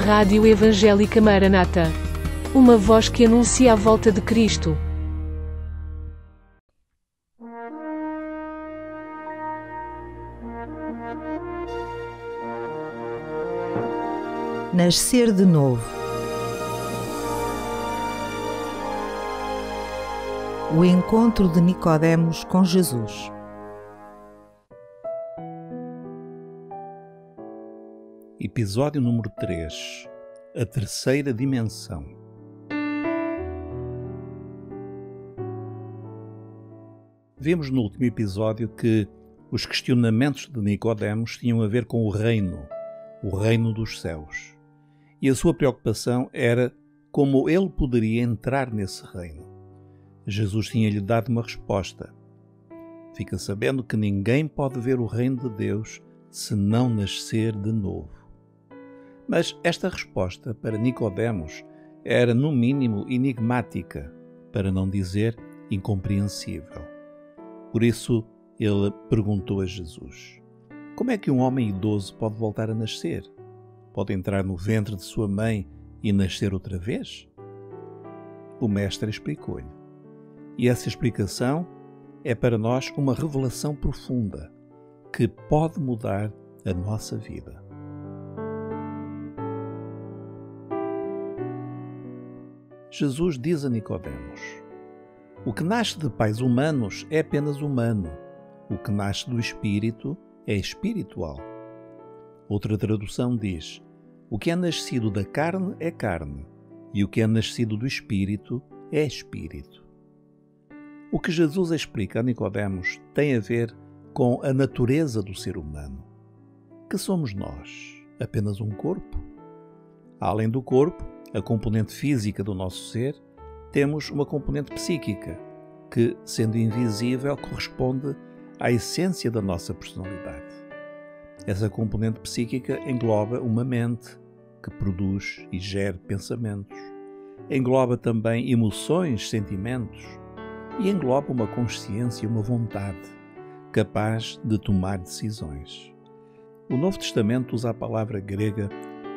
Rádio Evangélica Maranata. Uma voz que anuncia a volta de Cristo. Nascer de novo. O encontro de Nicodemos com Jesus. Episódio número 3. A terceira dimensão. Vimos no último episódio que os questionamentos de Nicodemos tinham a ver com o reino dos céus. E a sua preocupação era como ele poderia entrar nesse reino. Jesus tinha-lhe dado uma resposta. Fica sabendo que ninguém pode ver o reino de Deus se não nascer de novo. Mas esta resposta para Nicodemos era, no mínimo, enigmática, para não dizer incompreensível. Por isso, ele perguntou a Jesus: como é que um homem idoso pode voltar a nascer? Pode entrar no ventre de sua mãe e nascer outra vez? O mestre explicou-lhe. E essa explicação é para nós uma revelação profunda que pode mudar a nossa vida. Jesus diz a Nicodemos: o que nasce de pais humanos é apenas humano, o que nasce do Espírito é espiritual. Outra tradução diz: o que é nascido da carne é carne, e o que é nascido do Espírito é Espírito. O que Jesus explica a Nicodemos tem a ver com a natureza do ser humano. Que somos nós? Apenas um corpo? Além do corpo, a componente física do nosso ser, temos uma componente psíquica, que, sendo invisível, corresponde à essência da nossa personalidade. Essa componente psíquica engloba uma mente que produz e gera pensamentos, engloba também emoções, sentimentos, e engloba uma consciência, uma vontade, capaz de tomar decisões. O Novo Testamento usa a palavra grega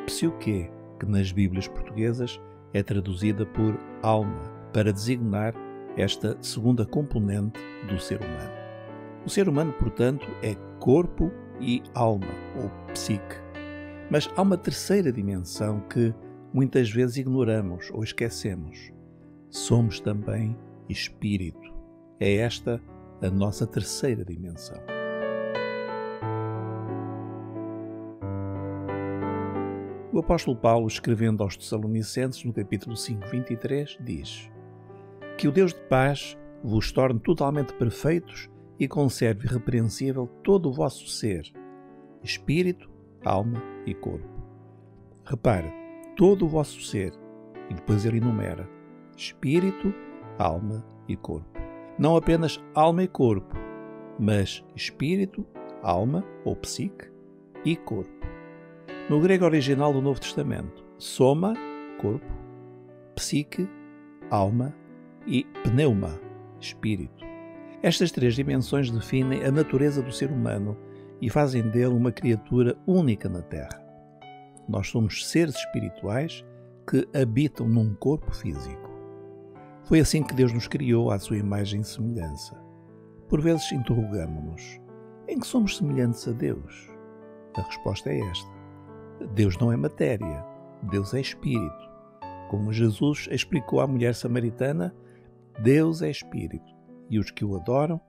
psyche, que nas Bíblias portuguesas é traduzida por alma, para designar esta segunda componente do ser humano. O ser humano, portanto, é corpo e alma, ou psique. Mas há uma terceira dimensão que muitas vezes ignoramos ou esquecemos. Somos também espírito. É esta a nossa terceira dimensão. O apóstolo Paulo, escrevendo aos Tessalonicenses, no capítulo 5, 23, diz: que o Deus de paz vos torne totalmente perfeitos e conserve irrepreensível todo o vosso ser, espírito, alma e corpo. Repare, todo o vosso ser, e depois ele enumera: espírito, alma e corpo. Não apenas alma e corpo, mas espírito, alma ou psique e corpo. No grego original do Novo Testamento, soma, corpo, psique, alma e pneuma, espírito. Estas três dimensões definem a natureza do ser humano e fazem dele uma criatura única na Terra. Nós somos seres espirituais que habitam num corpo físico. Foi assim que Deus nos criou à sua imagem e semelhança. Por vezes interrogamo-nos: em que somos semelhantes a Deus? A resposta é esta: Deus não é matéria, Deus é espírito. Como Jesus explicou à mulher samaritana, Deus é espírito, e os que o adoram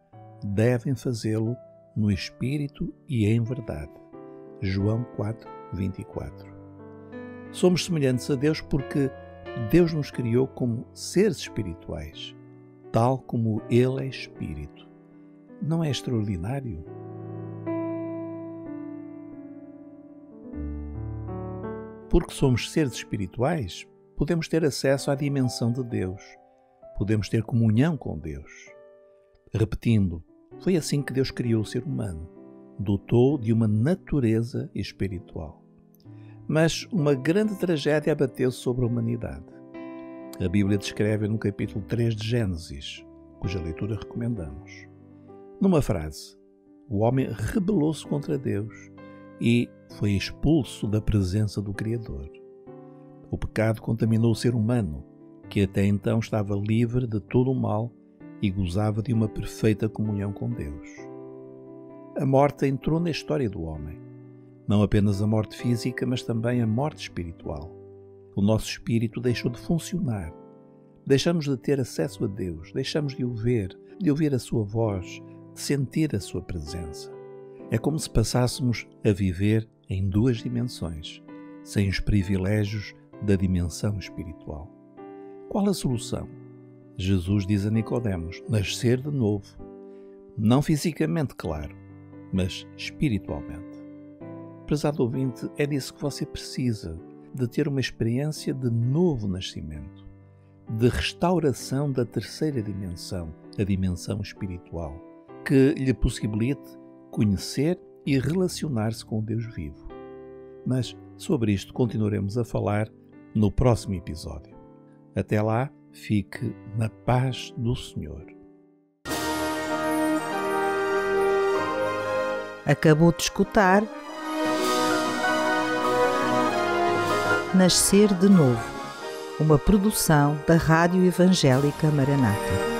devem fazê-lo no espírito e em verdade. João 4, 24. Somos semelhantes a Deus porque Deus nos criou como seres espirituais, tal como Ele é espírito. Não é extraordinário? Porque somos seres espirituais, podemos ter acesso à dimensão de Deus. Podemos ter comunhão com Deus. Repetindo, foi assim que Deus criou o ser humano. Dotou de uma natureza espiritual. Mas uma grande tragédia abateu sobre a humanidade. A Bíblia descreve no capítulo 3 de Gênesis, cuja leitura recomendamos. Numa frase, o homem rebelou-se contra Deus e foi expulso da presença do Criador. O pecado contaminou o ser humano, que até então estava livre de todo o mal e gozava de uma perfeita comunhão com Deus. A morte entrou na história do homem. Não apenas a morte física, mas também a morte espiritual. O nosso espírito deixou de funcionar. Deixamos de ter acesso a Deus, deixamos de o ver, de ouvir a sua voz, de sentir a sua presença. É como se passássemos a viver em duas dimensões, sem os privilégios da dimensão espiritual. Qual a solução? Jesus diz a Nicodemos: nascer de novo. Não fisicamente, claro, mas espiritualmente. Prezado ouvinte, é disso que você precisa, de ter uma experiência de novo nascimento, de restauração da terceira dimensão, a dimensão espiritual, que lhe possibilite conhecer e relacionar-se com o Deus vivo. Mas sobre isto continuaremos a falar no próximo episódio. Até lá, fique na paz do Senhor. Acabou de escutar Nascer de Novo, uma produção da Rádio Evangélica Maranata.